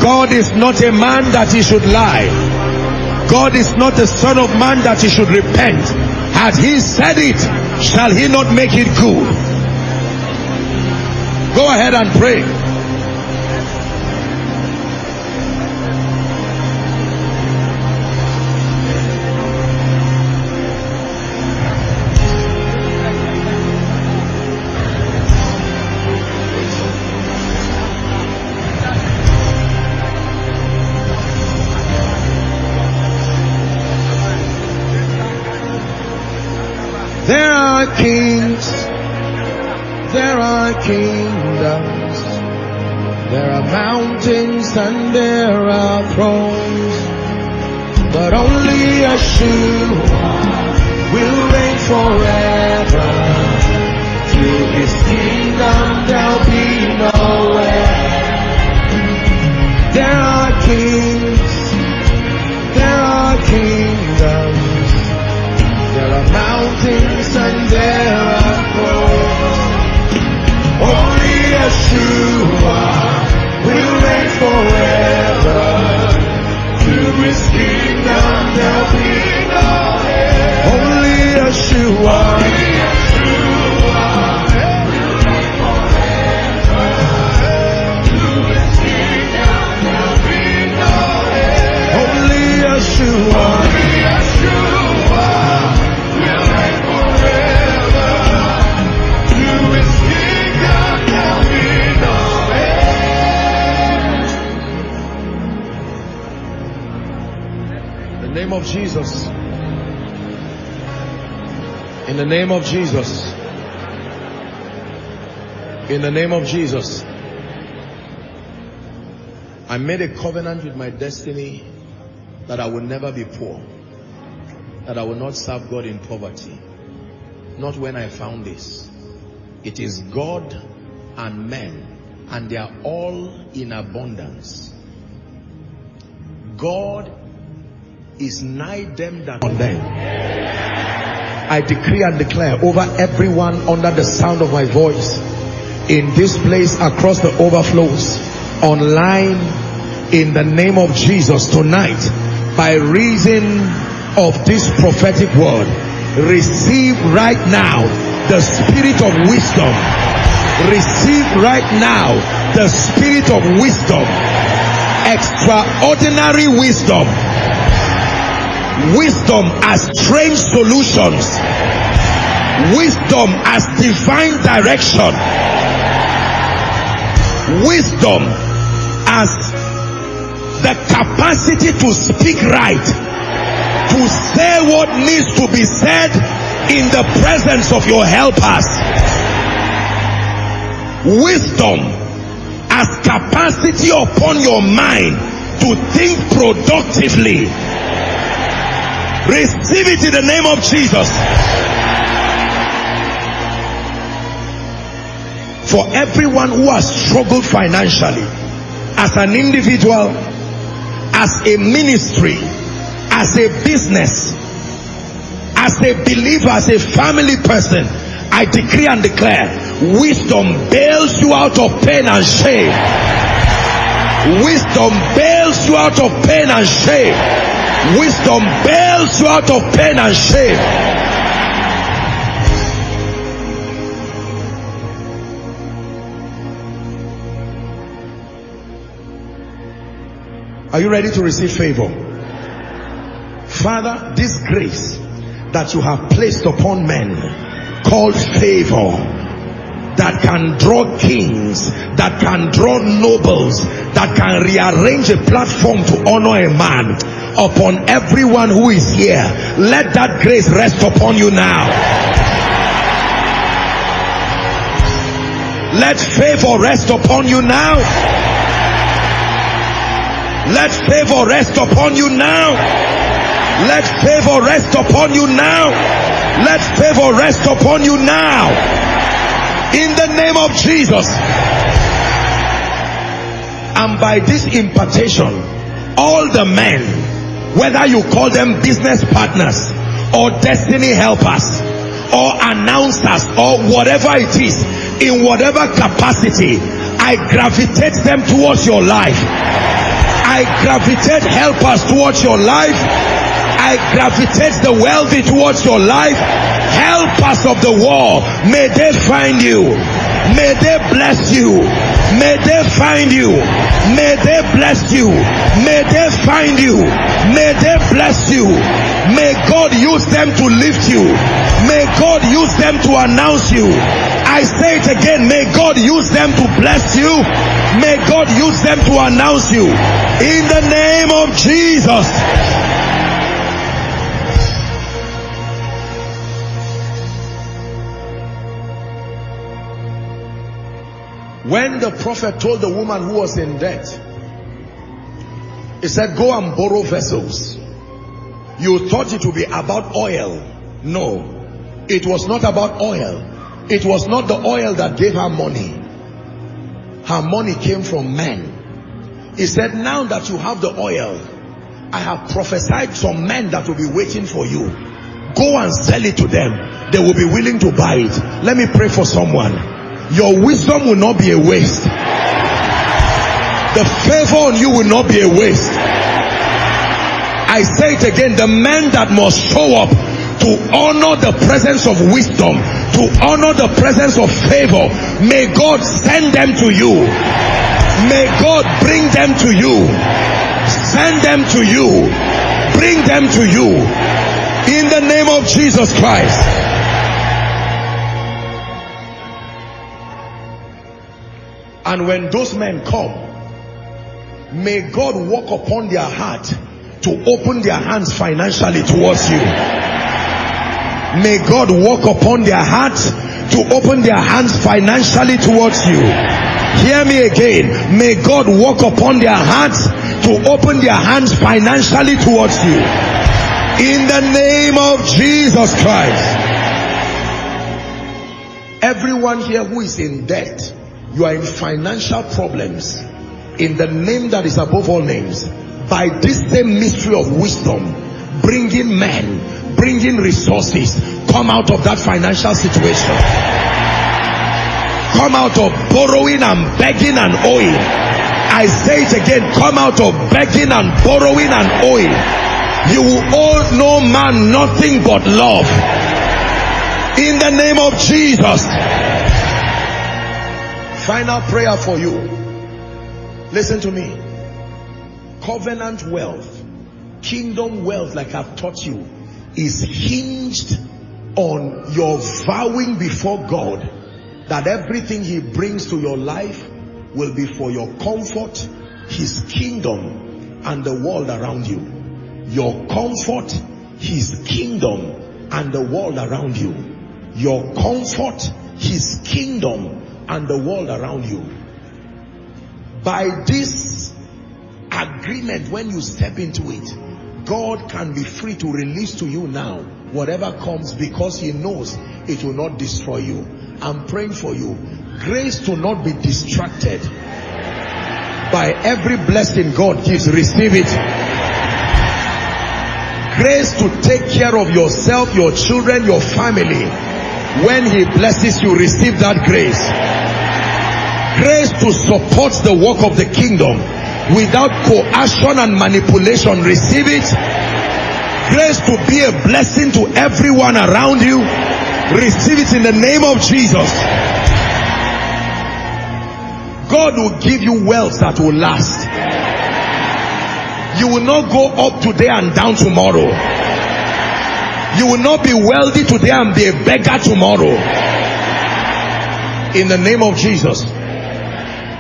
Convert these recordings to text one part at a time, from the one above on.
God is not a man that he should lie. God is not the son of man that he should repent. Had he said it, shall he not make it good? Go ahead and pray. There are kings, there are kingdoms, there are mountains and there are thrones, but only Yeshua will reign forever. To his kingdom there'll be no end. There are kings, there are kingdoms, there are mountains and there are thrones. Only Yeshua will reign forever. To his kingdom there'll be no end. Only Yeshua. Will reign forever. To his kingdom there'll be no end. Only Yeshua. In the name of Jesus. In the name of Jesus. In the name of Jesus. I made a covenant with my destiny that I will never be poor, that I will not serve God in poverty. Not when I found this. It is God and men, and they are all in abundance. God is nigh them that on them. I decree and declare over everyone under the sound of my voice, in this place, across the overflows, online, in the name of Jesus, tonight, by reason of this prophetic word, receive right now the spirit of wisdom. Receive right now the spirit of wisdom. Extraordinary wisdom. Wisdom as strange solutions. Wisdom as divine direction. Wisdom as the capacity to speak right, to say what needs to be said in the presence of your helpers. Wisdom as capacity upon your mind to think productively. Receive it in the name of Jesus. For everyone who has struggled financially, as an individual, as a ministry, as a business, as a believer, as a family person, I decree and declare, wisdom bails you out of pain and shame. Wisdom bails you out of pain and shame. Wisdom bails you out of pain and shame. Are you ready to receive favor? Father, this grace that you have placed upon men, called favor, that can draw kings, that can draw nobles, that can rearrange a platform to honor a man, upon everyone who is here, let that grace rest upon you now. Let favor rest upon you now. Let favor rest upon you now. Let favor rest upon you now. Let favor rest upon you now. In the name of Jesus. And by this impartation, all the men, whether you call them business partners or destiny helpers or announcers or whatever it is, in whatever capacity, I gravitate them towards your life. I gravitate helpers towards your life. I gravitate the wealthy towards your life. Helpers of the world, may they find you. May they bless you. May they find you. May they bless you. May they find you. May they bless you. May God use them to lift you. May God use them to announce you. I say it again, may God use them to bless you. May God use them to announce you. In the name of Jesus. When the prophet told the woman who was in debt, he said, go and borrow vessels. You thought it would be about oil. No, it was not about oil. It was not the oil that gave her money. Her money came from men. He said, now that you have the oil, I have prophesied some men that will be waiting for you. Go and sell it to them. They will be willing to buy it. Let me pray for someone. Your wisdom will not be a waste. The favor on you will not be a waste. I say it again, the men that must show up to honor the presence of wisdom, to honor the presence of favor, may God send them to you. May God bring them to you. Send them to you. Bring them to you. In the name of Jesus Christ. And when those men come, may God walk upon their heart to open their hands financially towards you. May God walk upon their heart to open their hands financially towards you. Hear me again. May God walk upon their hearts to open their hands financially towards you. In the name of Jesus Christ. Everyone here who is in debt, you are in financial problems, in the name that is above all names, by this same mystery of wisdom, bringing men, bringing resources, come out of that financial situation. Come out of borrowing and begging and owing. I say it again, come out of begging and borrowing and owing. You will owe no man nothing but love. In the name of Jesus. Final prayer for you. Listen to me. Covenant wealth, kingdom wealth, like I've taught you, is hinged on your vowing before God that everything he brings to your life will be for your comfort, his kingdom, and the world around you. Your comfort, his kingdom, and the world around you. Your comfort, his kingdom, and the world around you. By this agreement, when you step into it, God can be free to release to you now whatever comes, because he knows it will not destroy you. I'm praying for you. Grace to not be distracted by every blessing God gives. Receive it. Grace to take care of yourself, your children, your family. When he blesses you, receive that grace. Grace to support the work of the kingdom without coercion and manipulation. Receive it. Grace to be a blessing to everyone around you. Receive it in the name of Jesus. God will give you wealth that will last. You will not go up today and down tomorrow. You will not be wealthy today and be a beggar tomorrow. In the name of Jesus.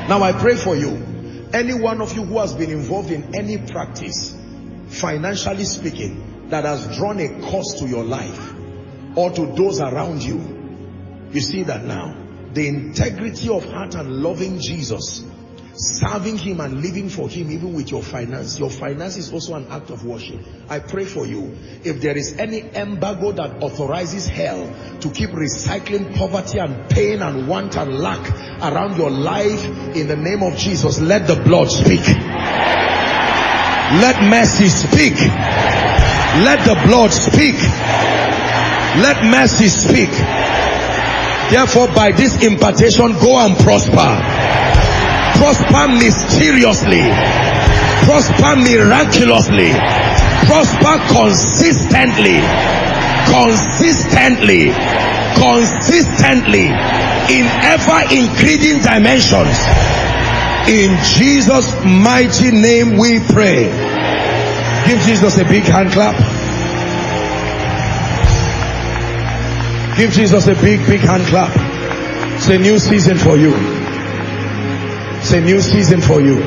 Now I pray for you. Any one of you who has been involved in any practice, financially speaking, that has drawn a cost to your life or to those around you, you see that now. The integrity of heart and loving Jesus, serving him and living for him, even with your finance. Your finance is also an act of worship. I pray for you. If there is any embargo that authorizes hell to keep recycling poverty and pain and want and lack around your life, in the name of Jesus, let the blood speak. Let mercy speak. Let the blood speak. Let mercy speak. Therefore, by this impartation, go and prosper. prosper mysteriously, prosper miraculously, prosper consistently, in ever increasing dimensions. In Jesus' mighty name we pray. Give Jesus a big hand clap. Give Jesus a big hand clap. It's a new season for you. It's a new season for you.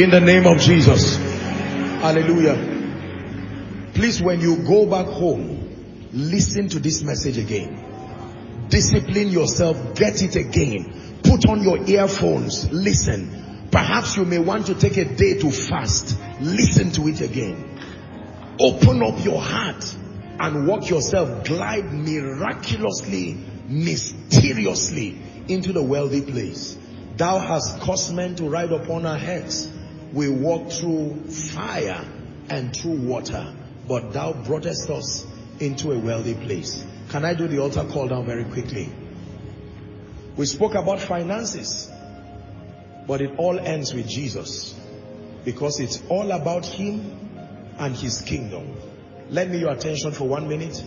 In the name of Jesus. Hallelujah. Please, when you go back home, listen to this message again. Discipline yourself. Get it again. Put on your earphones. Listen. Perhaps you may want to take a day to fast. Listen to it again. Open up your heart and walk yourself. Glide miraculously, mysteriously into the wealthy place. Thou hast caused men to ride upon our heads. We walk through fire and through water, but thou broughtest us into a wealthy place. Can I do the altar call down very quickly? We spoke about finances, but it all ends with Jesus, because it's all about him and his kingdom. Lend me your attention for 1 minute.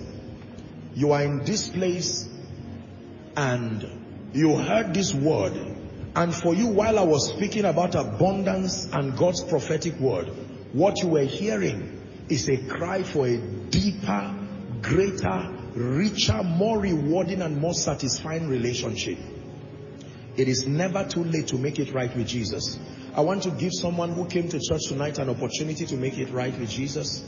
You are in this place and you heard this word, and for you, while I was speaking about abundance and God's prophetic word, what you were hearing is a cry for a deeper, greater, richer, more rewarding and more satisfying relationship. It is never too late to make it right with Jesus. I want to give someone who came to church tonight an opportunity to make it right with Jesus.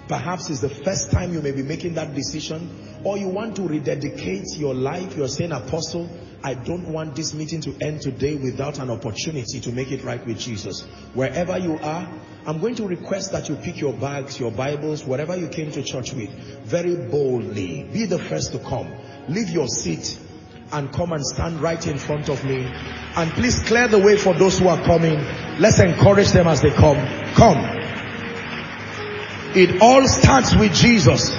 Perhaps it's the first time you may be making that decision, or you want to rededicate your life. You're saying, Apostle, I don't want this meeting to end today without an opportunity to make it right with Jesus. Wherever you are, I'm going to request that you pick your bags, your Bibles, whatever you came to church with, very boldly. Be the first to come. Leave your seat and come and stand right in front of me. And please clear the way for those who are coming. Let's encourage them as they come. Come. It all starts with Jesus.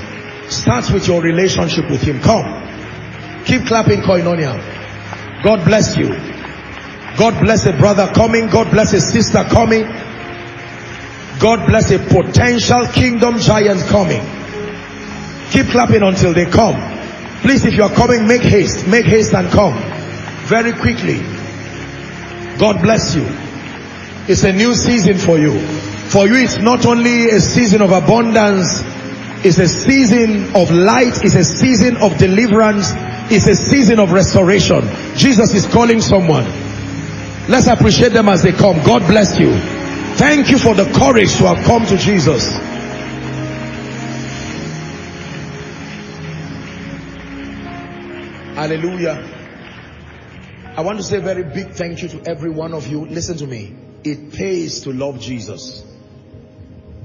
Starts with your relationship with him. Come. Keep clapping, Koinonia. God bless you. God bless a brother coming. God bless a sister coming. God bless a potential kingdom giant coming. Keep clapping until they come. Please, if you are coming, make haste and come very quickly. God bless you. It's a new season for you. For you, it's not only a season of abundance, it's a season of light, it's a season of deliverance, it's a season of restoration. Jesus is calling someone. Let's appreciate them as they come. God bless you. Thank you for the courage to have come to Jesus. Hallelujah. I want to say a very big thank you to every one of you. Listen to me. It pays to love Jesus.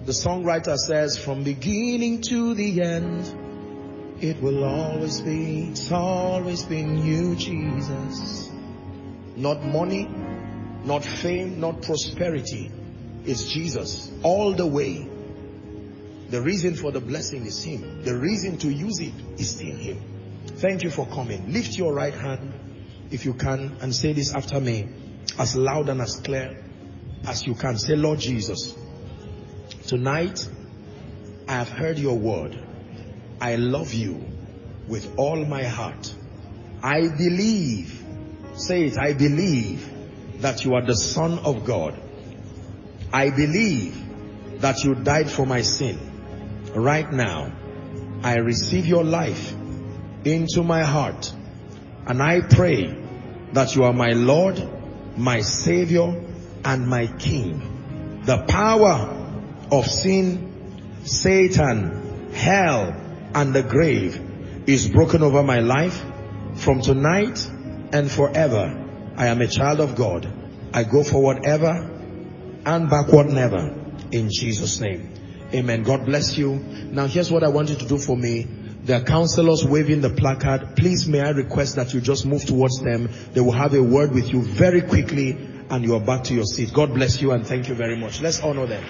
The songwriter says, from beginning to the end, it will always be, it's always been you, Jesus. Not money, not fame, not prosperity. It's Jesus all the way. The reason for the blessing is him. The reason to use it is still him. Thank you for coming. Lift your right hand if you can and say this after me as loud and as clear as you can. Say, Lord Jesus, tonight I have heard your word. I love you with all my heart. I believe, say it, I believe that you are the Son of God. I believe that you died for my sin. Right now, I receive your life into my heart, and I pray that you are my Lord, my Savior, and my King. The power of sin, Satan, hell, and the grave is broken over my life. From tonight and forever, I am a child of God. I go forward ever and backward never. In Jesus' name, amen. God bless you. Now here's what I want you to do for me. There are counselors waving the placard. Please, may I request that you just move towards them. They will have a word with you very quickly, and you are back to your seat. God bless you and thank you very much. Let's honor them.